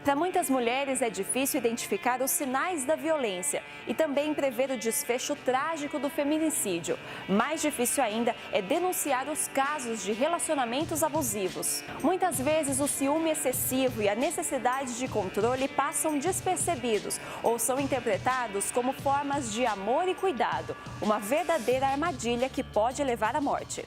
Para muitas mulheres é difícil identificar os sinais da violência e também prever o desfecho trágico do feminicídio. Mais difícil ainda é denunciar os casos de relacionamentos abusivos. Muitas vezes o ciúme excessivo e a necessidade de controle passam despercebidos ou são interpretados como formas de amor e cuidado, uma verdadeira armadilha que pode levar à morte.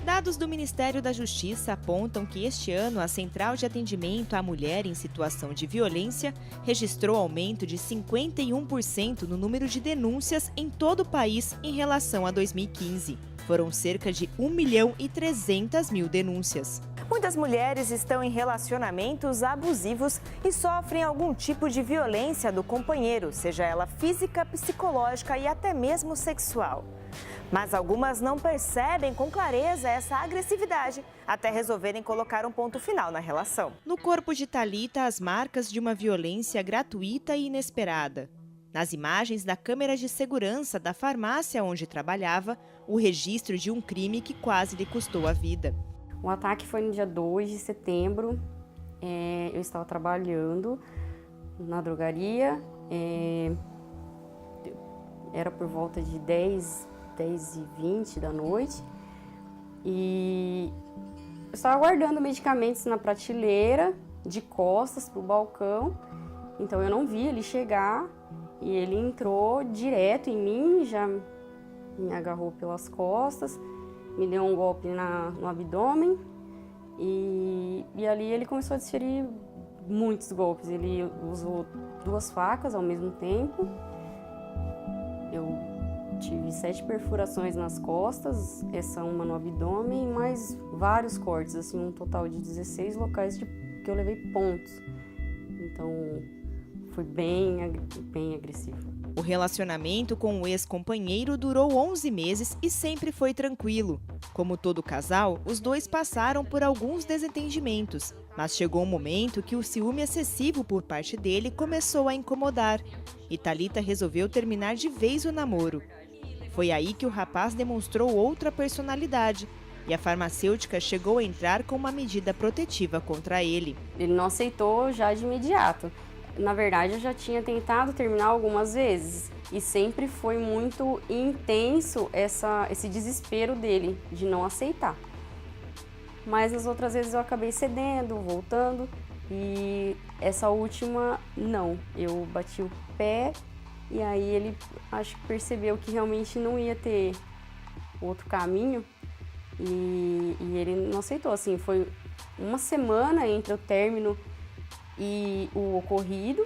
Dados do Ministério da Justiça apontam que este ano a Central de Atendimento à Mulher em Situação de Violência registrou aumento de 51% no número de denúncias em todo o país em relação a 2015. Foram cerca de 1.300.000 denúncias. Muitas mulheres estão em relacionamentos abusivos e sofrem algum tipo de violência do companheiro, seja ela física, psicológica e até mesmo sexual. Mas algumas não percebem com clareza essa agressividade, até resolverem colocar um ponto final na relação. No corpo de Thalita, as marcas de uma violência gratuita e inesperada. Nas imagens da câmera de segurança da farmácia onde trabalhava, o registro de um crime que quase lhe custou a vida. O ataque foi no dia 2 de setembro, eu estava trabalhando na drogaria, era por volta de 10h20 da noite e eu estava guardando medicamentos na prateleira, de costas para o balcão, então eu não vi ele chegar e ele entrou direto em mim, já me agarrou pelas costas, me deu um golpe no abdômen e ali ele começou a desferir muitos golpes. Ele usou 2 facas ao mesmo tempo. Eu tive 7 perfurações nas costas, essa uma no abdômen e mais vários cortes, assim, um total de 16 locais que eu levei pontos. Então foi bem agressivo. O relacionamento com o ex-companheiro durou 11 meses e sempre foi tranquilo. Como todo casal, os dois passaram por alguns desentendimentos, mas chegou um momento que o ciúme excessivo por parte dele começou a incomodar e Thalita resolveu terminar de vez o namoro. Foi aí que o rapaz demonstrou outra personalidade e a farmacêutica chegou a entrar com uma medida protetiva contra ele. Ele não aceitou já de imediato. Na verdade, eu já tinha tentado terminar algumas vezes e sempre foi muito intenso esse desespero dele de não aceitar. Mas as outras vezes eu acabei cedendo, voltando e essa última não. Eu bati o pé e aí ele acho que percebeu que realmente não ia ter outro caminho e ele não aceitou. Assim, foi uma semana entre o término e o ocorrido,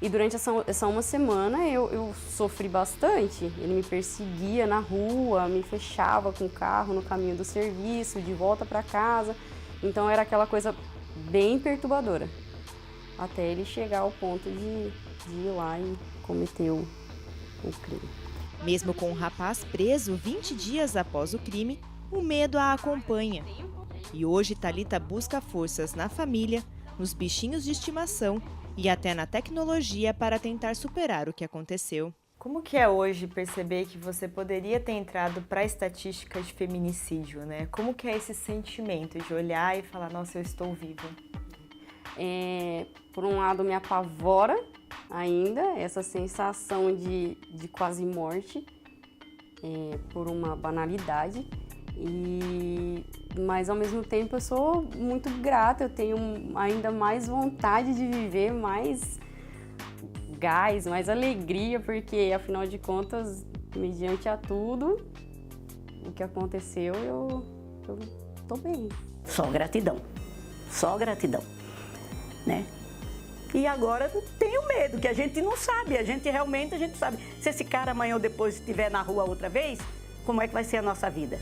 e durante essa uma semana eu sofri bastante. Ele me perseguia na rua, me fechava com o carro no caminho do serviço, de volta para casa, então era aquela coisa bem perturbadora, até ele chegar ao ponto de ir lá e cometer o crime. Mesmo com o rapaz preso 20 dias após o crime, o medo a acompanha. E hoje Thalita busca forças na família, nos bichinhos de estimação e até na tecnologia para tentar superar o que aconteceu. Como que é hoje perceber que você poderia ter entrado para a estatística de feminicídio, né? Como que é esse sentimento de olhar e falar, nossa, eu estou viva? Por um lado me apavora ainda essa sensação de quase morte, por uma banalidade. Mas ao mesmo tempo eu sou muito grata, eu tenho ainda mais vontade de viver, mais gás, mais alegria, porque afinal de contas, mediante a tudo o que aconteceu, eu tô bem. Só gratidão, né? E agora tenho medo, que a gente não sabe, a gente sabe. Se esse cara amanhã ou depois estiver na rua outra vez, como é que vai ser a nossa vida?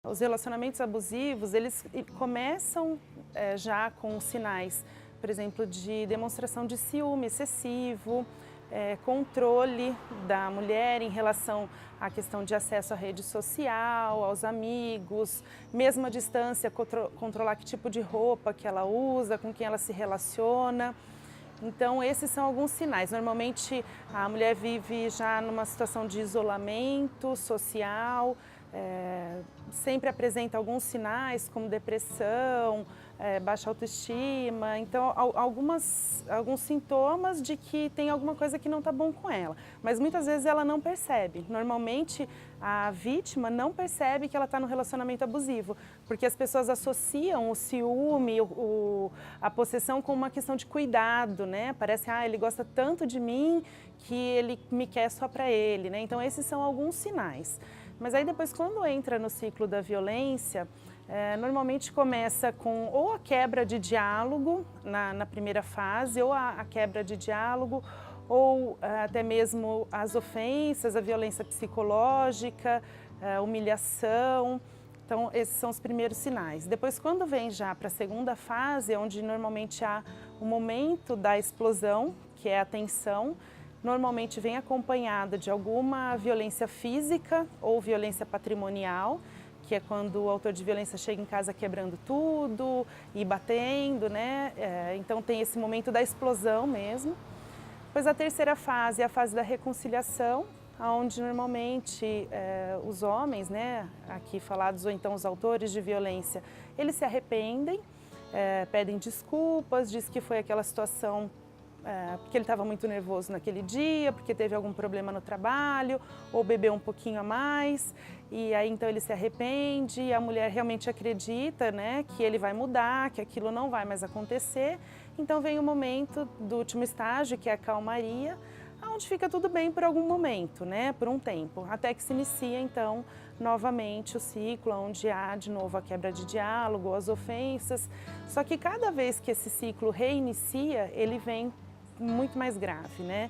Os relacionamentos abusivos, eles começam já com sinais, por exemplo, de demonstração de ciúme excessivo, controle da mulher em relação à questão de acesso à rede social, aos amigos, mesmo à distância, controlar que tipo de roupa que ela usa, com quem ela se relaciona. Então, esses são alguns sinais. Normalmente, a mulher vive já numa situação de isolamento social, sempre apresenta alguns sinais, como depressão, baixa autoestima. Então, alguns sintomas de que tem alguma coisa que não está bom com ela. Mas muitas vezes ela não percebe. Normalmente, a vítima não percebe que ela está no relacionamento abusivo, porque as pessoas associam o ciúme, a possessão com uma questão de cuidado, né? Parece, ele gosta tanto de mim que ele me quer só para ele, né? Então, esses são alguns sinais. Mas aí depois, quando entra no ciclo da violência, normalmente começa com ou a quebra de diálogo na primeira fase, ou a quebra de diálogo, ou até mesmo as ofensas, a violência psicológica, a humilhação. Então, esses são os primeiros sinais. Depois, quando vem já para a segunda fase, onde normalmente há o momento da explosão, que é a tensão, normalmente vem acompanhada de alguma violência física ou violência patrimonial, que é quando o autor de violência chega em casa quebrando tudo e batendo, né? Então tem esse momento da explosão mesmo. Depois a terceira fase é a fase da reconciliação, onde normalmente os homens, né, aqui falados, ou então os autores de violência, eles se arrependem, pedem desculpas, diz que foi aquela situação porque ele estava muito nervoso naquele dia, porque teve algum problema no trabalho, ou bebeu um pouquinho a mais, e aí então ele se arrepende, e a mulher realmente acredita, né, que ele vai mudar, que aquilo não vai mais acontecer. Então vem o momento do último estágio, que é a calmaria, onde fica tudo bem por algum momento, né, por um tempo, até que se inicia então novamente o ciclo, onde há de novo a quebra de diálogo, as ofensas. Só que cada vez que esse ciclo reinicia, ele vem muito mais grave, né?